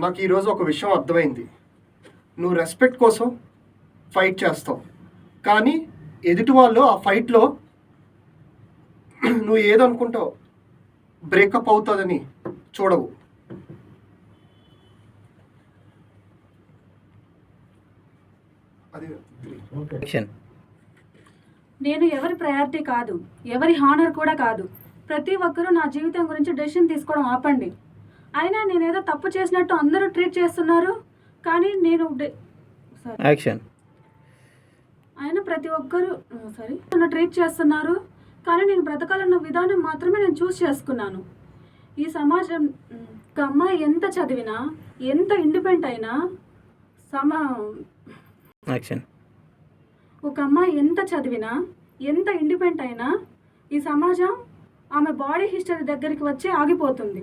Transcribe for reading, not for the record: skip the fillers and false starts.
నాకు ఈరోజు ఒక విషయం అర్థమైంది. నువ్వు రెస్పెక్ట్ కోసం ఫైట్ చేస్తావు, కానీ ఎదుటి వాళ్ళు ఆ ఫైట్లో నువ్వు ఏదనుకుంటావు బ్రేకప్ అవుతుందని చూడవు. అది నేను ఎవరి ప్రయారిటీ కాదు, ఎవరి హానర్ కూడా కాదు. ప్రతి ఒక్కరూ నా జీవితం గురించి డెసిషన్ తీసుకోవడం ఆపండి. అయినా నేనేదో తప్పు చేసినట్టు అందరూ ట్రీట్ చేస్తున్నారు, కానీ నేను అయినా ప్రతి ఒక్కరూ నన్ను ట్రీట్ చేస్తున్నారు, కానీ నేను బ్రతకాలన్న విధానం మాత్రమే నేను చూస్ చేసుకున్నాను. ఈ సమాజం ఒక అమ్మాయి ఎంత చదివినా, ఎంత ఇండిపెండెంట్ అయినా ఒక అమ్మాయి ఎంత చదివినా, ఎంత ఇండిపెండెంట్ అయినా ఈ సమాజం ఆమె బాడీ హిస్టరీ దగ్గరికి వచ్చి ఆగిపోతుంది.